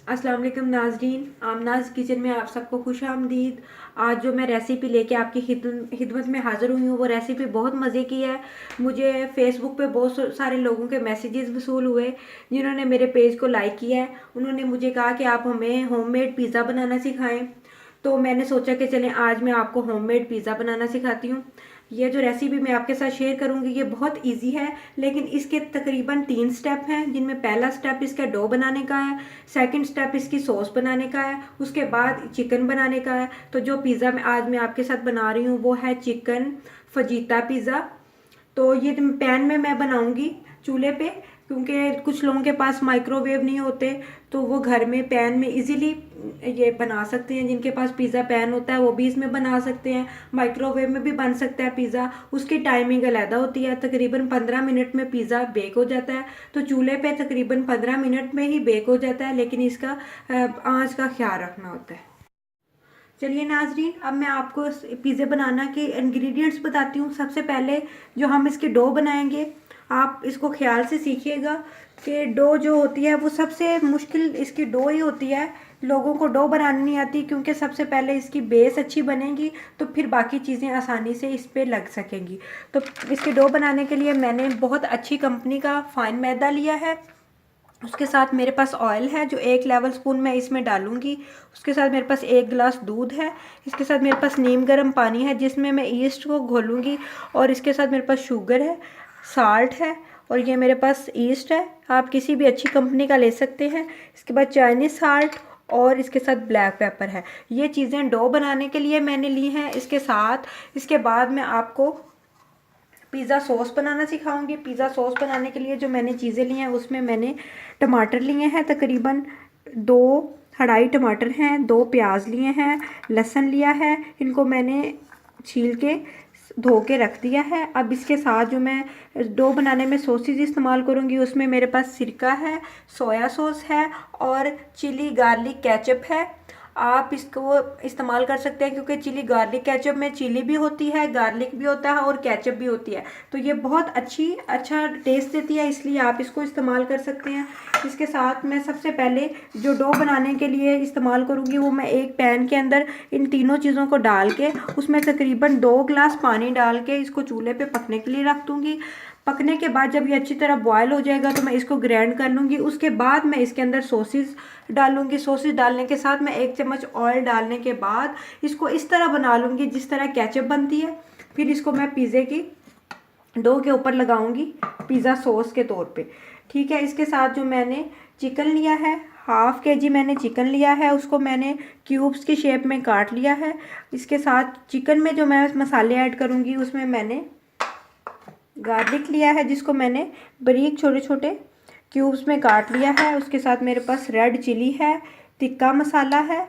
अस्सलाम वालेकुम नाज़रीन, आमनाज़ किचन में आप सबको खुश आमदीद। आज जो मैं रेसिपी लेके आपकी खिदमत में हाज़िर हुई हूँ वो रेसिपी बहुत मज़े की है। मुझे फ़ेसबुक पे बहुत सारे लोगों के मैसेजेस वसूल हुए जिन्होंने मेरे पेज को लाइक किया है। उन्होंने मुझे कहा कि आप हमें होममेड पिज़्ज़ा बनाना सिखाएं। तो मैंने सोचा कि चलें आज मैं आपको होममेड पिज़्ज़ा बनाना सिखाती हूँ। ये जो रेसिपी मैं आपके साथ शेयर करूंगी ये बहुत इजी है, लेकिन इसके तकरीबन 3 स्टेप हैं, जिनमें पहला स्टेप इसका डो बनाने का है, सेकंड स्टेप इसकी सॉस बनाने का है, उसके बाद चिकन बनाने का है। तो जो पिज़्ज़ा मैं आज मैं आपके साथ बना रही हूँ वो है चिकन फजीता पिज़्ज़ा। तो ये पैन में मैं बनाऊंगी चूल्हे पे, क्योंकि कुछ लोगों के पास माइक्रोवेव नहीं होते, तो वो घर में पैन में इजीली ये बना सकते हैं। जिनके पास पिज़्ज़ा पैन होता है वो भी इसमें बना सकते हैं, माइक्रोवेव में भी बन सकता है पिज़्ज़ा। उसकी टाइमिंग अलहदा होती है, तकरीबन 15 मिनट में पिज़्ज़ा बेक हो जाता है। तो चूल्हे पे तकरीबन 15 मिनट में ही बेक हो जाता है, लेकिन इसका आँच का ख्याल रखना होता है। चलिए नाजरीन, अब मैं आपको पिज़्ज़ा बनाना के इंग्रेडिएंट्स बताती हूँ। सबसे पहले जो हम इसके डो बनाएंगे, आप इसको ख्याल से सीखिएगा कि डो जो होती है वो सबसे मुश्किल इसकी डो ही होती है। लोगों को डो बनानी नहीं आती, क्योंकि सबसे पहले इसकी बेस अच्छी बनेगी तो फिर बाकी चीज़ें आसानी से इस पर लग सकेंगी। तो इसके डो बनाने के लिए मैंने बहुत अच्छी कंपनी का फाइन मैदा लिया है। उसके साथ मेरे पास ऑयल है जो 1 लेवल स्पून मैं इसमें डालूंगी। उसके साथ मेरे पास 1 गिलास दूध है। इसके साथ मेरे पास नीम गर्म पानी है जिसमें मैं ईस्ट को घोलूंगी। और इसके साथ मेरे पास शुगर है, साल्ट है, और ये मेरे पास ईस्ट है। आप किसी भी अच्छी कंपनी का ले सकते हैं। इसके बाद चाइनीज़ साल्ट और इसके साथ ब्लैक पेपर है। ये चीज़ें डो बनाने के लिए मैंने ली हैं। इसके बाद मैं आपको पिज़्ज़ा सॉस बनाना सिखाऊंगी। पिज़्ज़ा सॉस बनाने के लिए जो मैंने चीज़ें ली हैं उसमें मैंने टमाटर लिए हैं, तकरीबन 2 अढ़ाई टमाटर हैं, 2 प्याज लिए हैं, लहसुन लिया है। इनको मैंने छील के धो के रख दिया है। अब इसके साथ जो मैं डो बनाने में सॉसेज इस्तेमाल करूँगी उसमें मेरे पास सिरका है, सोया सॉस है और चिली गार्लिक केचप है। आप इसको इस्तेमाल कर सकते हैं, क्योंकि चिली गार्लिक केचप में चिली भी होती है, गार्लिक भी होता है और केचप भी होती है। तो ये बहुत अच्छा टेस्ट देती है, इसलिए आप इसको इस्तेमाल कर सकते हैं। इसके साथ मैं सबसे पहले जो डो बनाने के लिए इस्तेमाल करूँगी वो मैं एक पैन के अंदर इन तीनों चीज़ों को डाल के उसमें तकरीबन 2 गिलास पानी डाल के इसको चूल्हे पे पकने के लिए रख दूँगी। पकने के बाद जब ये अच्छी तरह बॉयल हो जाएगा तो मैं इसको ग्राइंड कर लूँगी। उसके बाद मैं इसके अंदर सॉसेस डालूँगी। सॉसेस डालने के साथ मैं 1 चम्मच ऑयल डालने के बाद इसको इस तरह बना लूँगी जिस तरह केचप बनती है। फिर इसको मैं पिज़्ज़े की डो के ऊपर लगाऊंगी पिज़्ज़ा सॉस के तौर पे। ठीक है। इसके साथ जो मैंने चिकन लिया है, हाफ़ केजी मैंने चिकन लिया है, उसको मैंने क्यूब्स की शेप में काट लिया है। इसके साथ चिकन में जो मैं मसाले ऐड करूँगी उसमें मैंने गार्लिक लिया है जिसको मैंने बारीक छोटे छोटे क्यूब्स में काट लिया है। उसके साथ मेरे पास रेड चिली है, तिक्का मसाला है।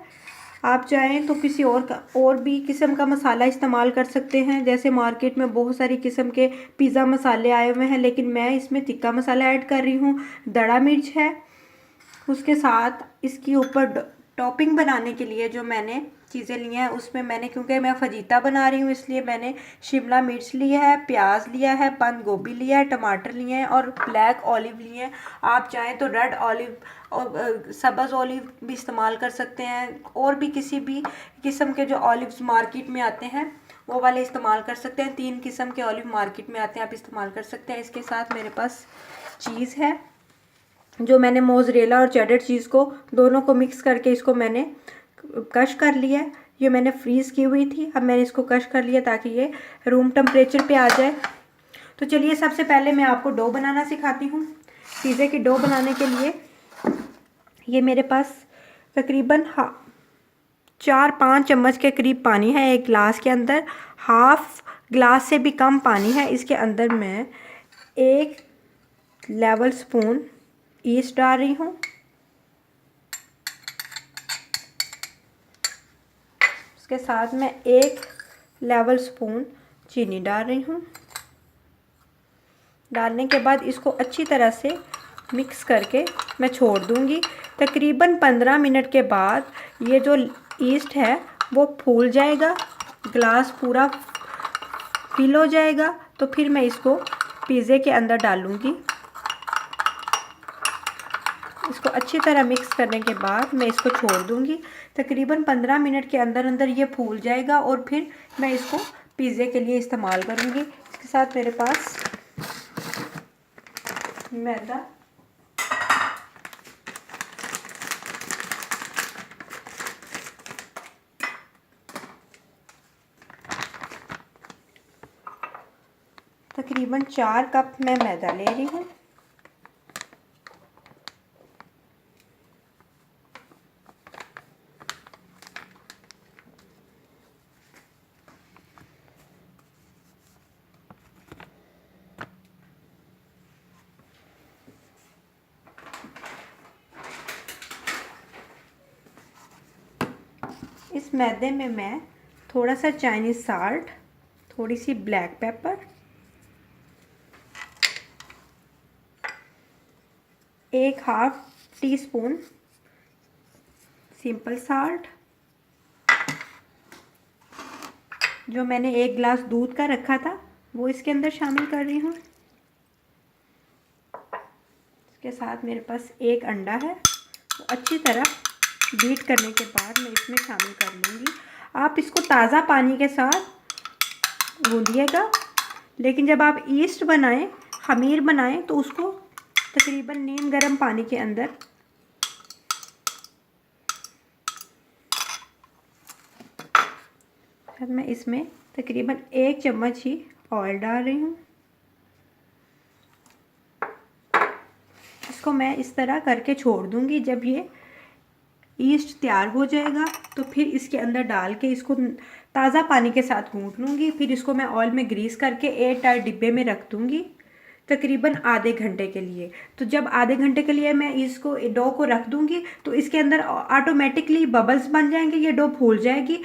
आप चाहें तो किसी और भी किस्म का मसाला इस्तेमाल कर सकते हैं। जैसे मार्केट में बहुत सारी किस्म के पिज़्ज़ा मसाले आए हुए हैं, लेकिन मैं इसमें तिक्का मसाला ऐड कर रही हूँ। दड़ा मिर्च है। उसके साथ इसकी ऊपर टॉपिंग बनाने के लिए जो मैंने चीज़ें ली हैं उसमें मैंने, क्योंकि मैं फजीता बना रही हूँ इसलिए मैंने शिमला मिर्च लिया है, प्याज लिया है, बंद गोभी लिया है, टमाटर लिए हैं और ब्लैक ऑलिव लिए हैं। आप चाहें तो रेड ऑलिव और सब्ज़ ऑलिव भी इस्तेमाल कर सकते हैं, और भी किसी भी किस्म के जो ऑलिव्स मार्केट में आते हैं वो वाले इस्तेमाल कर सकते हैं। 3 किस्म के ऑलिव मार्केट में आते हैं, आप इस्तेमाल कर सकते हैं। इसके साथ मेरे पास चीज़ है जो मैंने मोज़रेला और चेडर चीज़ को दोनों को मिक्स करके इसको मैंने कश कर लिया है। ये मैंने फ्रीज़ की हुई थी, अब मैंने इसको कश कर लिया ताकि ये रूम टेम्परेचर पे आ जाए। तो चलिए सबसे पहले मैं आपको डो बनाना सिखाती हूँ। पिज़्ज़े की डो बनाने के लिए ये मेरे पास तकरीबन 4-5 चम्मच के करीब पानी है एक गिलास के अंदर। हाफ गिलास से भी कम पानी है। इसके अंदर मैं 1 लेवल स्पून ईस्ट डाल रही हूँ। उसके साथ मैं 1 लेवल स्पून चीनी डाल रही हूँ। डालने के बाद इसको अच्छी तरह से मिक्स करके मैं छोड़ दूँगी। तकरीबन 15 मिनट के बाद ये जो ईस्ट है वो फूल जाएगा, ग्लास पूरा फिल हो जाएगा। तो फिर मैं इसको पिज़्ज़े के अंदर डालूँगी। इसको अच्छी तरह मिक्स करने के बाद मैं इसको छोड़ दूँगी। तकरीबन 15 मिनट के अंदर अंदर ये फूल जाएगा और फिर मैं इसको पिज़्ज़े के लिए इस्तेमाल करूँगी। इसके साथ मेरे पास मैदा, तकरीबन 4 कप मैं मैदा ले रही हूँ। इस मैदे में मैं थोड़ा सा चाइनीज़ साल्ट, थोड़ी सी black pepper, 1/2 teaspoon simple salt, जो मैंने 1 गिलास दूध का रखा था वो इसके अंदर शामिल कर रही हूँ। इसके साथ मेरे पास 1 अंडा है, तो अच्छी तरह बीट करने के बाद मैं इसमें शामिल कर लूँगी। आप इसको ताज़ा पानी के साथ गूंदिएगा, लेकिन जब आप ईस्ट बनाएं, खमीर बनाएं, तो उसको तकरीबन नीम गर्म पानी के अंदर अब मैं इसमें तकरीबन 1 चम्मच ही ऑयल डाल रही हूँ। इसको मैं इस तरह करके छोड़ दूँगी। जब ये ईस्ट तैयार हो जाएगा तो फिर इसके अंदर डाल के इसको ताज़ा पानी के साथ गूँथ लूँगी। फिर इसको मैं ऑयल में ग्रीस करके एयर टाइट डिब्बे में रख दूँगी तकरीबन आधे घंटे के लिए। तो जब आधे घंटे के लिए मैं इसको डो को रख दूँगी तो इसके अंदर ऑटोमेटिकली बबल्स बन जाएंगे, ये डो फूल जाएगी।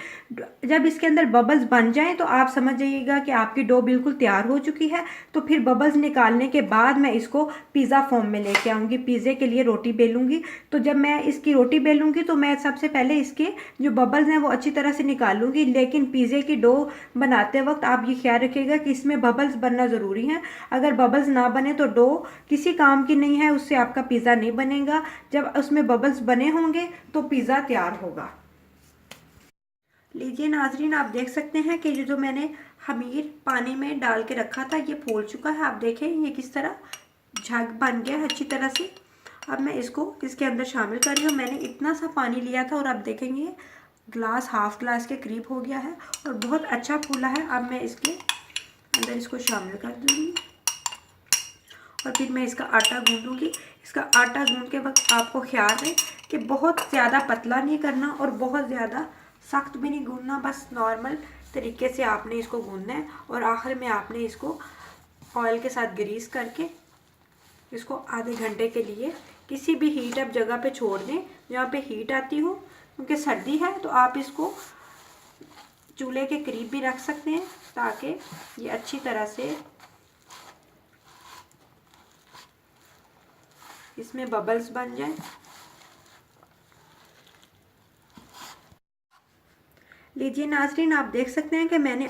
जब इसके अंदर बबल्स बन जाएं तो आप समझ जाइएगा कि आपकी डो बिल्कुल तैयार हो चुकी है। तो फिर बबल्स निकालने के बाद मैं इसको पिज़्ज़ा फॉर्म में लेके आऊँगी, पिज़्ज़े के लिए रोटी बेलूँगी। तो जब मैं इसकी रोटी बेलूँगी तो मैं सबसे पहले इसके जो बबल्स हैं वो अच्छी तरह से निकालूँगी। लेकिन पिज़्ज़े की डो बनाते वक्त आप ये ख्याल रखिएगा कि इसमें बबल्स बनना ज़रूरी है। अगर बबल्स ना बने तो डो किसी काम की नहीं है, उससे आपका पिज़्ज़ा नहीं बनेगा। जब उसमें बबल्स बने होंगे तो पिज़्ज़ा तैयार होगा। लीजिए नाजरीन, आप देख सकते हैं कि जो मैंने खमीर पानी में डाल के रखा था ये फूल चुका है। आप देखें ये किस तरह झग बन गया है अच्छी तरह से। अब मैं इसको इसके अंदर शामिल कर रही हूँ। मैंने इतना सा पानी लिया था और आप देखेंगे ग्लास, हाफ ग्लास के करीब हो गया है और बहुत अच्छा फूला है। अब मैं इसके अंदर इसको शामिल कर दूँगी और फिर मैं इसका आटा गूंदूंगी। इसका आटा गूंद के वक्त आपको ख्याल है कि बहुत ज़्यादा पतला नहीं करना और बहुत ज़्यादा सख्त भी नहीं गूंदना, बस नॉर्मल तरीके से आपने इसको गूंदना है। और आखिर में आपने इसको ऑयल के साथ ग्रीस करके इसको आधे घंटे के लिए किसी भी हीट अप जगह पे छोड़ दें जहाँ पे हीट आती हो, क्योंकि सर्दी है। तो आप इसको चूल्हे के करीब भी रख सकते हैं ताकि ये अच्छी तरह से इसमें बबल्स बन जाए। लीजिए नाजरीन, आप देख सकते हैं कि मैंने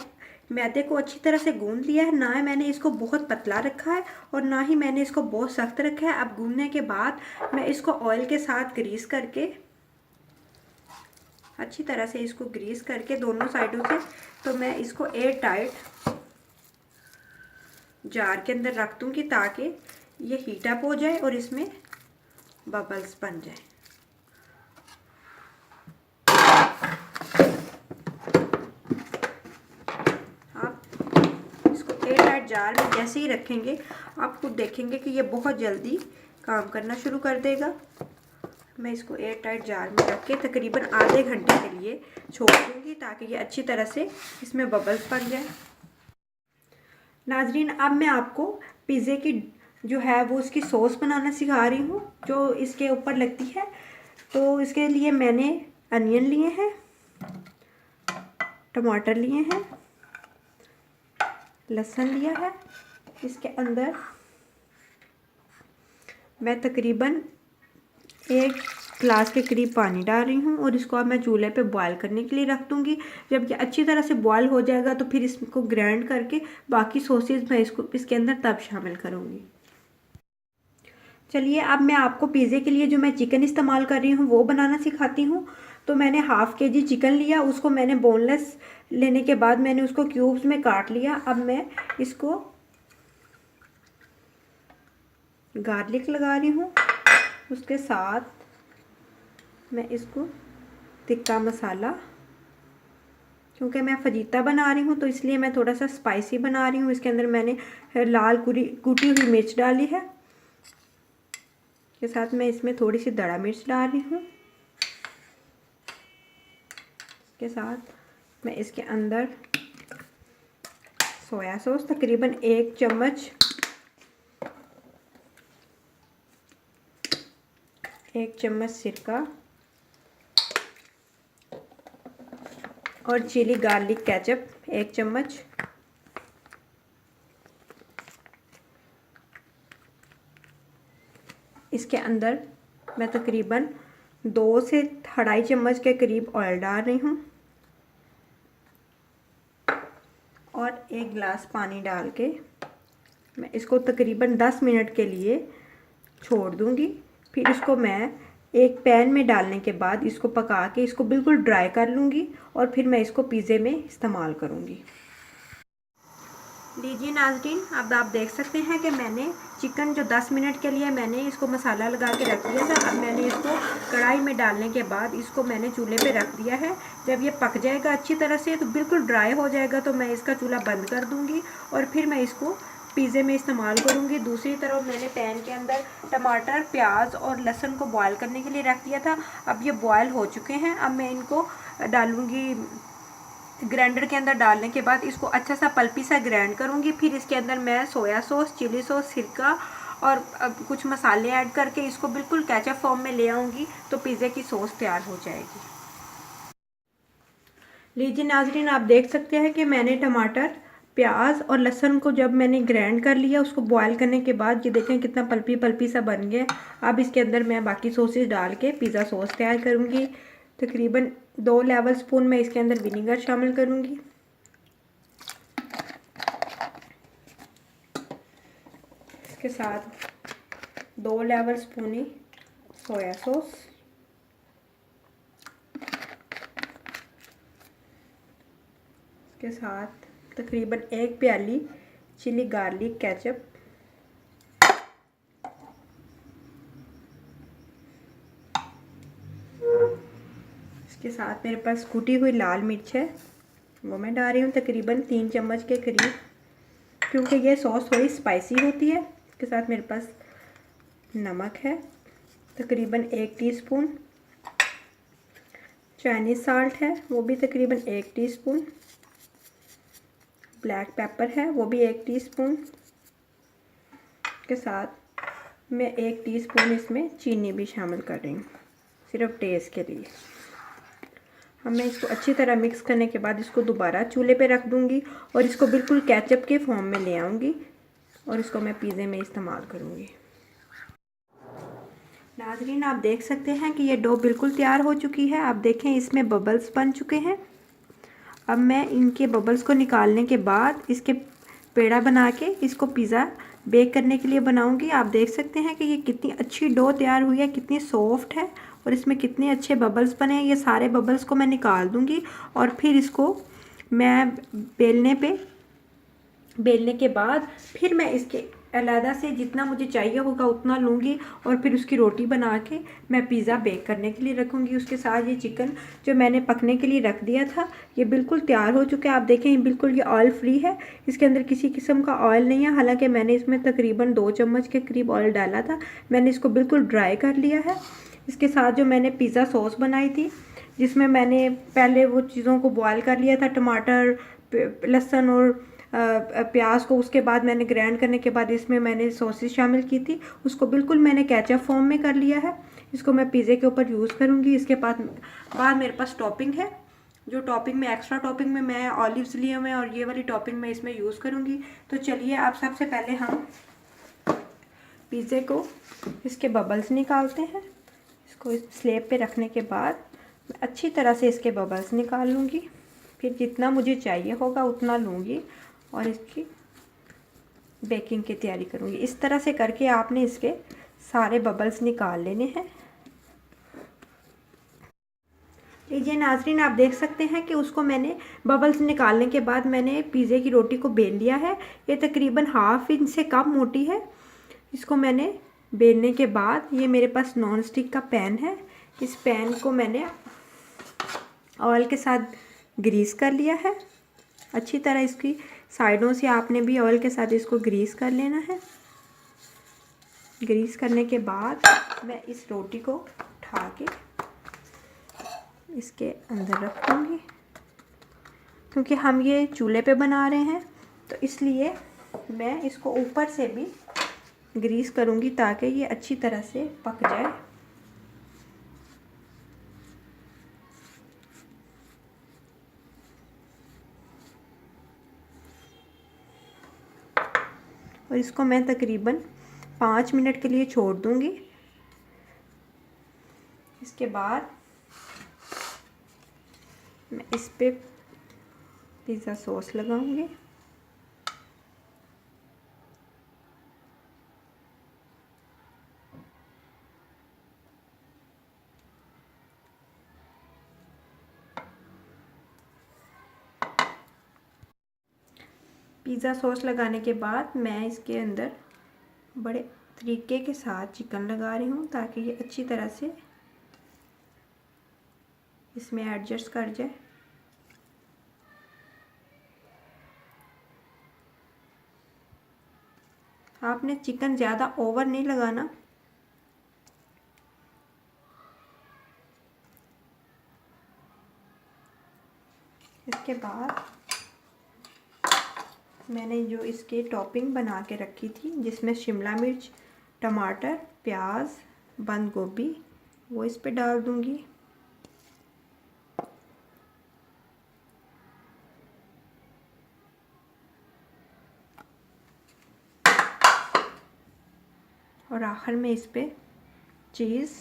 मैदे को अच्छी तरह से गूंद लिया है। ना ही मैंने इसको बहुत पतला रखा है और ना ही मैंने इसको बहुत सख्त रखा है। अब गूंदने के बाद मैं इसको ऑयल के साथ ग्रीस करके अच्छी तरह से इसको ग्रीस करके दोनों साइडों से, तो मैं इसको एयर टाइट जार के अंदर रख दूँगी ताकि ये हीट अप हो जाए और इसमें बबल्स बन जाए। आप इसको एयर टाइट जार में जैसे ही रखेंगे आप खुद देखेंगे कि ये बहुत जल्दी काम करना शुरू कर देगा। मैं इसको एयर टाइट जार में रख के तकरीबन आधे घंटे के लिए छोड़ दूँगी ताकि ये अच्छी तरह से इसमें बबल्स बन जाए। नाजरीन, अब मैं आपको पिज़्ज़े की जो है वो इसकी सॉस बनाना सिखा रही हूँ जो इसके ऊपर लगती है। तो इसके लिए मैंने अनियन लिए हैं, टमाटर लिए हैं, लहसुन लिया है। इसके अंदर मैं तकरीबन 1 गिलास के करीब पानी डाल रही हूँ और इसको अब मैं चूल्हे पे बॉयल करने के लिए रख दूँगी। जब ये अच्छी तरह से बॉयल हो जाएगा तो फिर इसको ग्राइंड करके बाकी सॉसेज मैं इसके अंदर तब शामिल करूँगी। चलिए अब मैं आपको पिज़्ज़े के लिए जो मैं चिकन इस्तेमाल कर रही हूँ वो बनाना सिखाती हूँ। तो मैंने हाफ़ केजी चिकन लिया, उसको मैंने बोनलेस लेने के बाद मैंने उसको क्यूब्स में काट लिया। अब मैं इसको गार्लिक लगा रही हूँ, उसके साथ मैं इसको टिक्का मसाला, क्योंकि मैं फजीता बना रही हूँ तो इसलिए मैं थोड़ा सा स्पाइसी बना रही हूँ। इसके अंदर मैंने लाल कुटी हुई मिर्च डाली है, के साथ मैं इसमें थोड़ी सी दड़ा मिर्च डाल रही हूँ। इसके साथ मैं इसके अंदर सोया सॉस तकरीबन 1 चम्मच, 1 चम्मच सिरका और चिली गार्लिक केचप 1 चम्मच, इसके अंदर मैं तकरीबन 2 से 2.5 चम्मच के करीब ऑयल डाल रही हूँ और 1 गिलास पानी डाल के मैं इसको तकरीबन 10 मिनट के लिए छोड़ दूँगी। फिर इसको मैं एक पैन में डालने के बाद इसको पका के इसको बिल्कुल ड्राई कर लूँगी और फिर मैं इसको पिज़्ज़े में इस्तेमाल करूँगी। लीजिए नाज़रीन, अब आप देख सकते हैं कि मैंने चिकन जो 10 मिनट के लिए मैंने इसको मसाला लगा के रख दिया था। अब मैंने इसको कढ़ाई में डालने के बाद इसको मैंने चूल्हे पे रख दिया है। जब ये पक जाएगा अच्छी तरह से, तो बिल्कुल ड्राई हो जाएगा, तो मैं इसका चूल्हा बंद कर दूँगी और फिर मैं इसको पिज़्ज़े में इस्तेमाल करूँगी। दूसरी तरफ मैंने पैन के अंदर टमाटर, प्याज और लहसुन को बॉयल करने के लिए रख दिया था। अब ये बॉयल हो चुके हैं। अब मैं इनको डालूँगी ग्राइंडर के अंदर। डालने के बाद इसको अच्छा सा पल्पी सा ग्राइंड करूँगी। फिर इसके अंदर मैं सोया सॉस, चिली सॉस, सिरका और कुछ मसाले ऐड करके इसको बिल्कुल केचप फॉर्म में ले आऊँगी, तो पिज़्ज़े की सॉस तैयार हो जाएगी। लीजिए नाज़रीन, आप देख सकते हैं कि मैंने टमाटर, प्याज और लहसुन को जब मैंने ग्राइंड कर लिया, उसको बॉयल करने के बाद ये देखें कितना पल्पी पल्पी सा बन गया। अब इसके अंदर मैं बाकी सॉसेस डाल के पिज़्ज़ा सॉस तैयार करूँगी। तकरीबन 2 लेवल स्पून मैं इसके अंदर विनीगर शामिल करूँगी। इसके साथ 2 लेवल स्पून ही सोया सॉस, इसके साथ तकरीबन 1 प्याली चिली गार्लिक केचप, इसके साथ मेरे पास कुटी हुई लाल मिर्च है, वो मैं डाल रही हूँ तकरीबन 3 चम्मच के करीब, क्योंकि ये सॉस थोड़ी स्पाइसी होती है। इसके साथ मेरे पास नमक है तकरीबन 1 टीस्पून, चाइनीज़ साल्ट है वो भी तकरीबन 1 टीस्पून, ब्लैक पेपर है वो भी 1 टीस्पून, के साथ मैं 1 टीस्पून इसमें चीनी भी शामिल कर रही हूँ, सिर्फ टेस्ट के लिए। मैं इसको अच्छी तरह मिक्स करने के बाद इसको दोबारा चूल्हे पे रख दूँगी और इसको बिल्कुल केचप के फॉर्म में ले आऊँगी और इसको मैं पिज़्ज़े में इस्तेमाल करूँगी। नाज़रीन, आप देख सकते हैं कि ये डो बिल्कुल तैयार हो चुकी है। आप देखें इसमें बबल्स बन चुके हैं। अब मैं इनके बबल्स को निकालने के बाद इसके पेड़ा बना के इसको पिज़्ज़ा बेक करने के लिए बनाऊंगी। आप देख सकते हैं कि ये कितनी अच्छी डो तैयार हुई है, कितनी सॉफ्ट है और इसमें कितने अच्छे बबल्स बने हैं। ये सारे बबल्स को मैं निकाल दूंगी और फिर इसको मैं बेलने के बाद फिर मैं इसके अलहदा से जितना मुझे चाहिए होगा उतना लूँगी और फिर उसकी रोटी बना के मैं पिज़्ज़ा बेक करने के लिए रखूँगी। उसके साथ ये चिकन जो मैंने पकने के लिए रख दिया था, ये बिल्कुल तैयार हो चुका है। आप देखें बिल्कुल ये ऑयल फ्री है, इसके अंदर किसी किस्म का ऑयल नहीं है। हालांकि मैंने इसमें तकरीबन 2 चम्मच के करीब ऑयल डाला था। मैंने इसको बिल्कुल ड्राई कर लिया है। इसके साथ जो मैंने पिज़्ज़ा सॉस बनाई थी, जिसमें मैंने पहले वो चीज़ों को बॉयल कर लिया था, टमाटर, लहसुन और प्याज को, उसके बाद मैंने ग्राइंड करने के बाद इसमें मैंने सॉसेस शामिल की थी, उसको बिल्कुल मैंने केचप फॉर्म में कर लिया है। इसको मैं पिज़्ज़े के ऊपर यूज़ करूँगी। इसके बाद मेरे पास टॉपिंग है, जो टॉपिंग में एक्स्ट्रा टॉपिंग में मैं ऑलिव्स लिए हुए हैं और ये वाली टॉपिंग मैं इसमें यूज़ करूँगी। तो चलिए आप सबसे पहले हम पिज़्ज़े को इसके बबल्स निकालते हैं। इसको इस स्लेब पे रखने के बाद मैं अच्छी तरह से इसके बबल्स निकाल लूँगी। फिर जितना मुझे चाहिए होगा उतना लूँगी और इसकी बेकिंग की तैयारी करूँगी। इस तरह से करके आपने इसके सारे बबल्स निकाल लेने हैं। लीजिए नाज़रीन, आप देख सकते हैं कि उसको मैंने बबल्स निकालने के बाद मैंने पिज़्ज़े की रोटी को बेल लिया है। ये तकरीबन हाफ इंच से कम मोटी है। इसको मैंने बेलने के बाद ये मेरे पास नॉन स्टिक का पैन है। इस पैन को मैंने ऑयल के साथ ग्रीस कर लिया है। अच्छी तरह इसकी साइडों से आपने भी ऑयल के साथ इसको ग्रीस कर लेना है। ग्रीस करने के बाद मैं इस रोटी को उठा के इसके अंदर रख दूँगी। क्योंकि हम ये चूल्हे पे बना रहे हैं तो इसलिए मैं इसको ऊपर से भी ग्रीस करूँगी ताकि ये अच्छी तरह से पक जाए। और इसको मैं तकरीबन 5 मिनट के लिए छोड़ दूँगी। इसके बाद मैं इस पे पिज़्ज़ा सॉस लगाऊंगी। पिज़्ज़ा सॉस लगाने के बाद मैं इसके अंदर बड़े तरीके के साथ चिकन लगा रही हूँ ताकि ये अच्छी तरह से इसमें एडजस्ट कर जाए। आपने चिकन ज़्यादा ओवर नहीं लगाना। इसके बाद मैंने जो इसके टॉपिंग बना के रखी थी जिसमें शिमला मिर्च, टमाटर, प्याज, बंद गोभी, वो इस पे डाल दूंगी। और आखिर में इस पे चीज़,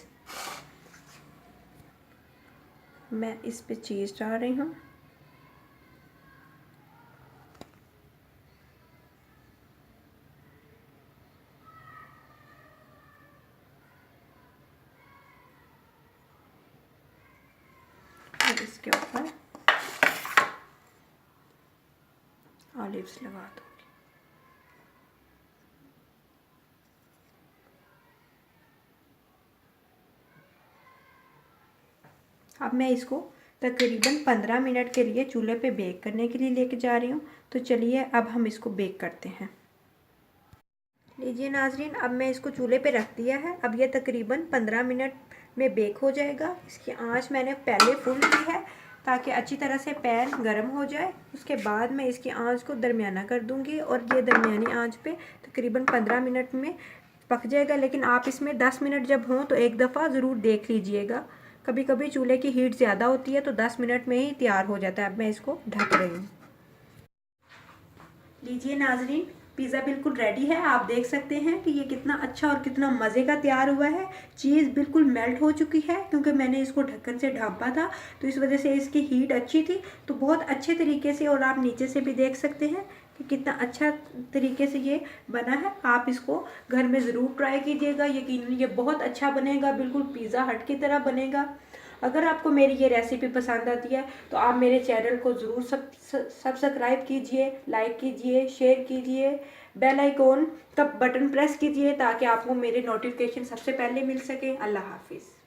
मैं इस पे चीज़ डाल रही हूँ। और इसके ऊपर ऑलिव्स लगा दूँगी। अब मैं इसको तकरीबन 15 मिनट के लिए चूल्हे पे बेक करने के लिए लेके जा रही हूँ। तो चलिए अब हम इसको बेक करते हैं। लीजिए नाजरीन, अब मैं इसको चूल्हे पे रख दिया है। अब ये तकरीबन 15 मिनट में बेक हो जाएगा। इसकी आंच मैंने पहले फुल की है ताकि अच्छी तरह से पैन गर्म हो जाए। उसके बाद मैं इसकी आंच को दरमियाना कर दूंगी और ये दरमियानी आंच पे तकरीबन 15 मिनट में पक जाएगा। लेकिन आप इसमें 10 मिनट जब हों तो एक दफ़ा ज़रूर देख लीजिएगा। कभी कभी चूल्हे की हीट ज़्यादा होती है तो 10 मिनट में ही तैयार हो जाता है। अब मैं इसको ढक रही हूँ। लीजिए नाजरीन, पिज़्ज़ा बिल्कुल रेडी है। आप देख सकते हैं कि ये कितना अच्छा और कितना मज़े का तैयार हुआ है। चीज़ बिल्कुल मेल्ट हो चुकी है क्योंकि मैंने इसको ढक्कन से ढाँपा था तो इस वजह से इसकी हीट अच्छी थी तो बहुत अच्छे तरीके से। और आप नीचे से भी देख सकते हैं कि कितना अच्छा तरीके से ये बना है। आप इसको घर में ज़रूर ट्राई कीजिएगा। यकीनन ये बहुत अच्छा बनेगा, बिल्कुल पिज़्ज़ा हट की तरह बनेगा। अगर आपको मेरी ये रेसिपी पसंद आती है तो आप मेरे चैनल को ज़रूर सब्सक्राइब कीजिए, लाइक कीजिए, शेयर कीजिए, बेल आइकॉन का बटन प्रेस कीजिए ताकि आपको मेरे नोटिफिकेशन सबसे पहले मिल सके। अल्लाह हाफिज़।